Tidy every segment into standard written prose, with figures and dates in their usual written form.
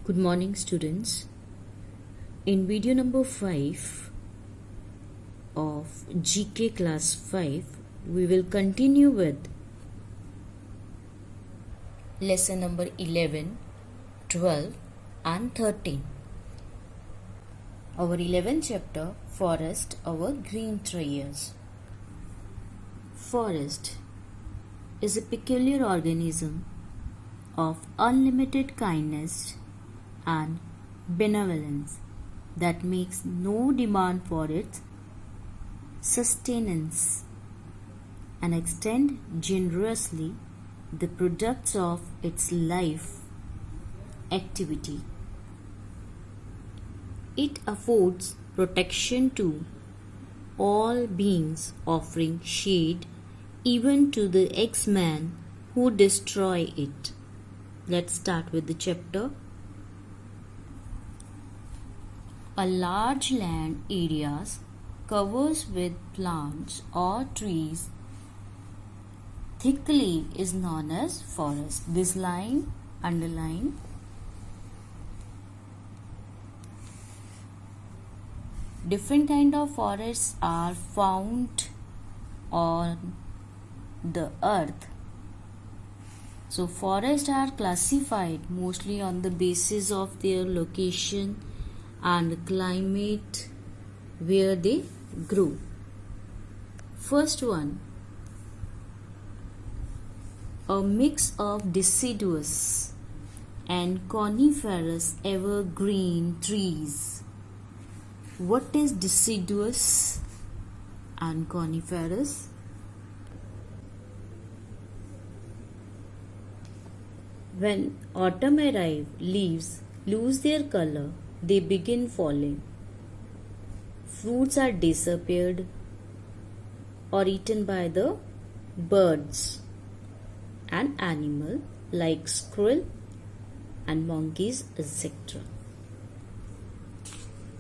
Good morning, students. In video number 5 of GK class 5, we will continue with lesson number 11, 12 and 13. Our 11th chapter, Forest, our green trees. Forest is a peculiar organism of unlimited kindness and benevolence that makes no demand for its sustenance and extend generously the products of its life activity. It affords protection to all beings, offering shade even to the X-Men who destroy it. Let's start with the chapter. A large land areas covers with plants or trees thickly is known as forest. This line underline. Different kind of forests are found on the earth. So forests are classified mostly on the basis of their location and climate where they grow. First one, a mix of deciduous and coniferous evergreen trees. What is deciduous and coniferous? When autumn arrives, leaves lose their color. They begin falling. Fruits are disappeared or eaten by the birds and animals like squirrel and monkeys, etc.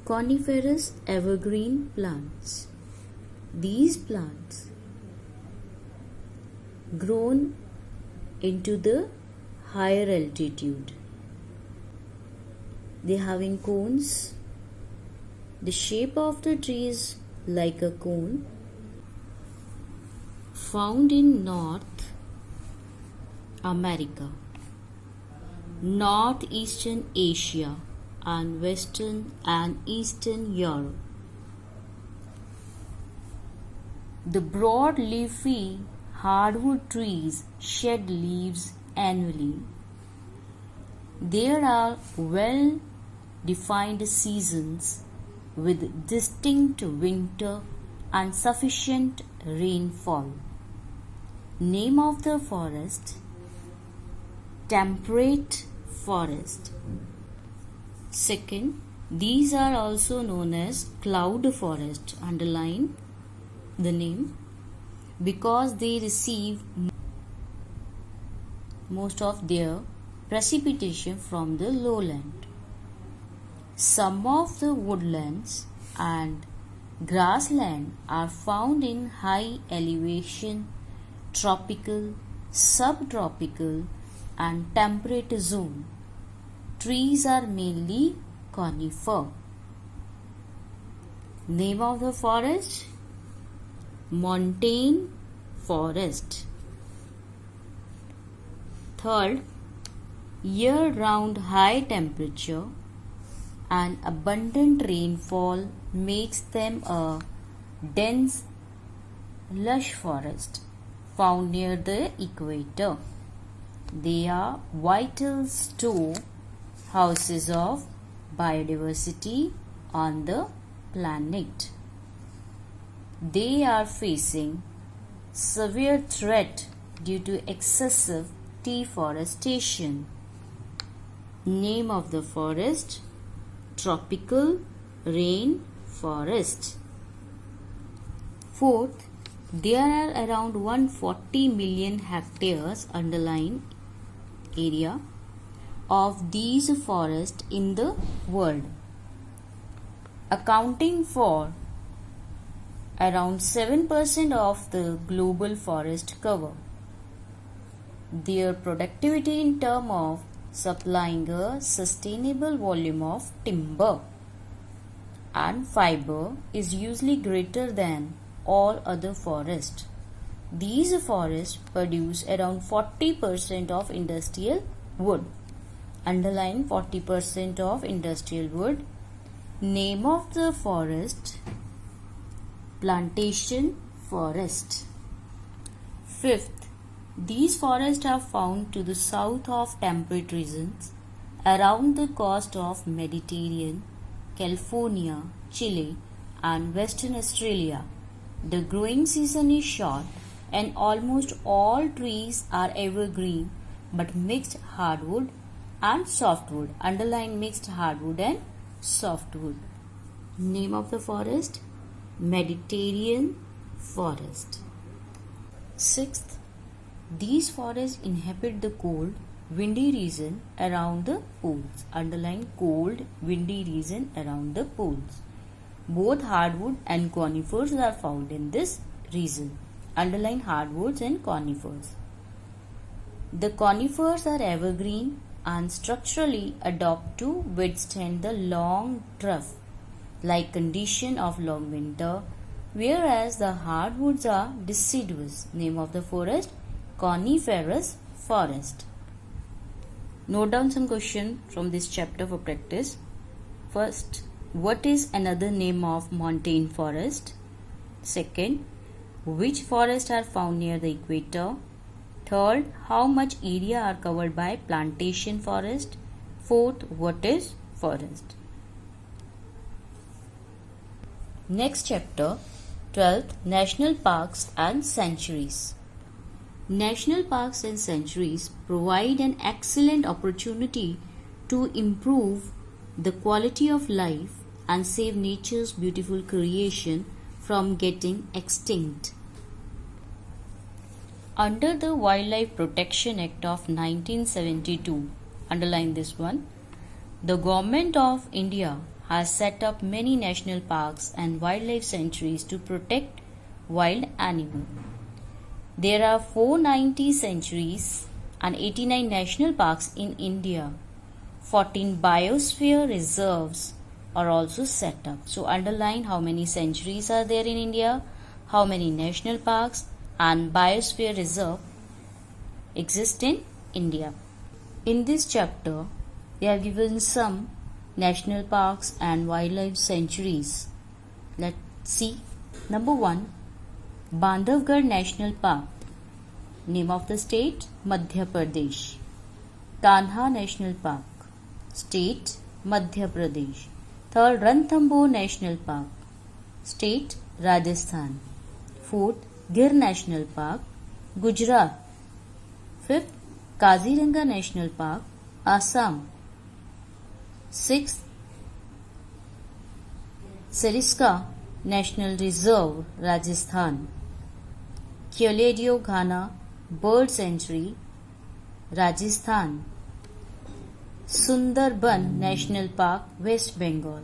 Coniferous evergreen plants. These plants grown into the higher altitude. They having cones. The shape of the tree is like a cone. Found in North America, Northeastern Asia and Western and Eastern Europe. The broad leafy hardwood trees shed leaves annually. There are well defined seasons with distinct winter and sufficient rainfall. Name of the forest: temperate forest. Second, these are also known as cloud forest. Underline the name because they receive most of their precipitation from the lowland. Some of the woodlands and grassland are found in high elevation, tropical, subtropical and temperate zone. Trees are mainly conifer. Name of the forest: montane forest. Third, year-round high temperature and abundant rainfall makes them a dense, lush forest found near the equator. They are vital storehouses of biodiversity on the planet. They are facing severe threat due to excessive deforestation. Name of the forest: tropical rain forest. Fourth, there are around 140 million hectares underline area of these forests in the world, accounting for around 7% of the global forest cover. Their productivity in terms of supplying a sustainable volume of timber and fiber is usually greater than all other forests. These forests produce around 40% of industrial wood. Underline 40% of industrial wood. Name of the forest: plantation forest. Fifth, these forests are found to the south of temperate regions around the coast of Mediterranean, California, Chile, and Western Australia. The growing season is short and almost all trees are evergreen but mixed hardwood and softwood. Underline mixed hardwood and softwood. Name of the forest: Mediterranean forest. Sixth, these forests inhabit the cold, windy region around the poles. Underline cold, windy region around the poles. Both hardwood and conifers are found in this region. Underline hardwoods and conifers. The conifers are evergreen and structurally adapt to withstand the long drought-like condition of long winter, whereas the hardwoods are deciduous. Name of the forest: coniferous forest. Note down some questions from this chapter for practice. First, what is another name of montane forest? Second, which forests are found near the equator? Third, how much area are covered by plantation forest? Fourth, what is forest? Next chapter, 12th, National Parks and Sanctuaries. National parks and sanctuaries provide an excellent opportunity to improve the quality of life and save nature's beautiful creation from getting extinct. Under the Wildlife Protection Act of 1972, underline this one, the Government of India has set up many national parks and wildlife sanctuaries to protect wild animals. There are 490 sanctuaries and 89 national parks in India. 14 biosphere reserves are also set up. So underline how many sanctuaries are there in India, how many national parks and biosphere reserve exist in India. In this chapter, they are given some national parks and wildlife sanctuaries. Let's see. Number 1, Bandhavgarh National Park. Name of the state: Madhya Pradesh. Kanha National Park. State: Madhya Pradesh. Third, Ranthambore National Park. State: Rajasthan. Fourth, Gir National Park, Gujarat. Fifth, Kaziranga National Park, Assam. Sixth, Sariska National Reserve, Rajasthan. Kyoledio Ghana Bird Sanctuary, Rajasthan. Sundarban National Park, West Bengal.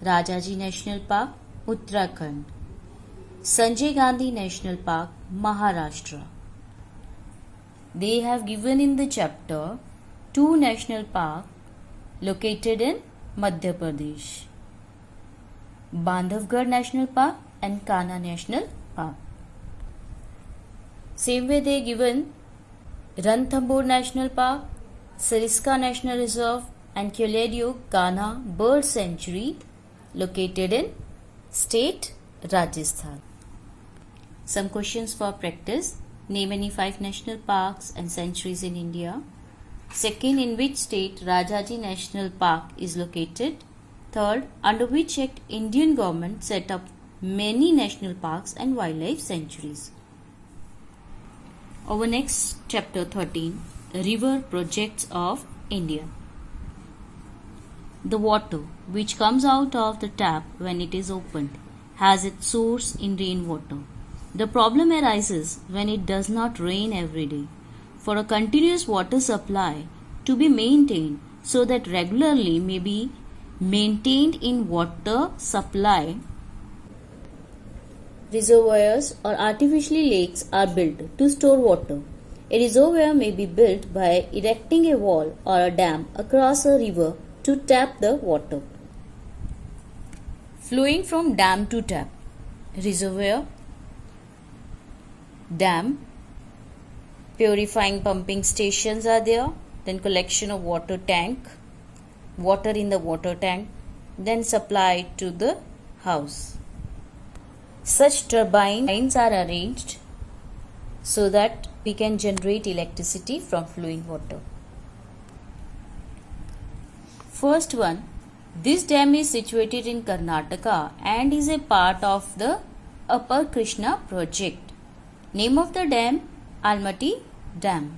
Rajaji National Park, Uttarakhand. Sanjay Gandhi National Park, Maharashtra. They have given in the chapter 2 national parks located in Madhya Pradesh: Bandhavgarh National Park and Kanha National Park. Same way they given Ranthambore National Park, Sariska National Reserve and Kyoledio Ghana Bird Sanctuary located in state Rajasthan. Some questions for practice. Name any 5 national parks and sanctuaries in India. Second, in which state Rajaji National Park is located? Third, under which act Indian government set up many national parks and wildlife sanctuaries? Our next chapter 13, River Projects of India. The water which comes out of the tap when it is opened has its source in rainwater. The problem arises when it does not rain every day. For a continuous water supply to be maintained so that regularly may be maintained in water supply, reservoirs or artificial lakes are built to store water. A reservoir may be built by erecting a wall or a dam across a river to tap the water. Flowing from dam to tap. Reservoir, dam, purifying pumping stations are there, then collection of water in the water tank, then supply to the house. Such turbines are arranged so that we can generate electricity from flowing water. First one, this dam is situated in Karnataka and is a part of the Upper Krishna project. Name of the dam, Almaty Dam.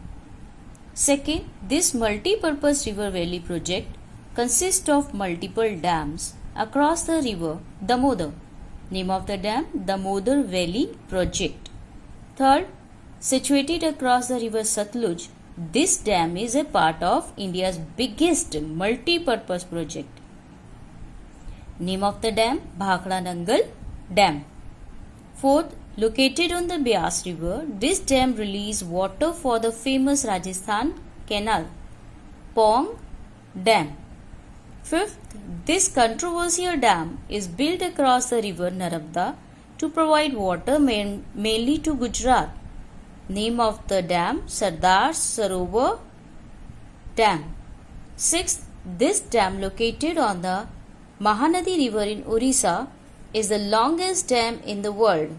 Second, this multi-purpose river valley project consists of multiple dams across the river Damodar. Name of the dam, Damodar Valley Project. Third, situated across the river Satluj, this dam is a part of India's biggest multi-purpose project. Name of the dam, Bhakra Nangal Dam. Fourth, located on the Beas River, this dam releases water for the famous Rajasthan Canal, Pong Dam. Fifth, this controversial dam is built across the river Narmada to provide water mainly to Gujarat. Name of the dam, Sardar Sarovar Dam. Sixth, this dam located on the Mahanadi River in Orissa is the longest dam in the world,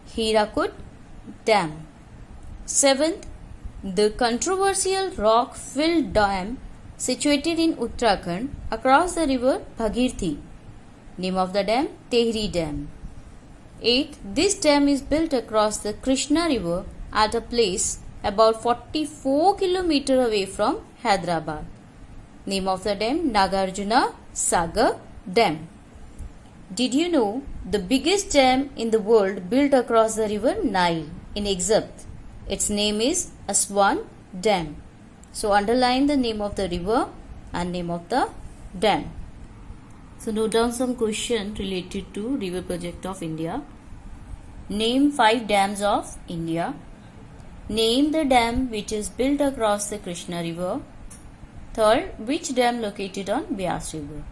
Hirakud Dam. Seventh, the controversial rock-filled dam situated in Uttarakhand across the river Bhagirathi. Name of the dam, Tehri Dam. Eighth, this dam is built across the Krishna River at a place about 44 km away from Hyderabad. Name of the dam, Nagarjuna Sagar Dam. Did you know the biggest dam in the world built across the river Nile in Egypt? Its name is Aswan Dam. So underline the name of the river and name of the dam. So note down some question related to river project of India. Name 5 dams of India. Name the dam which is built across the Krishna River. Third, which dam located on Beas River?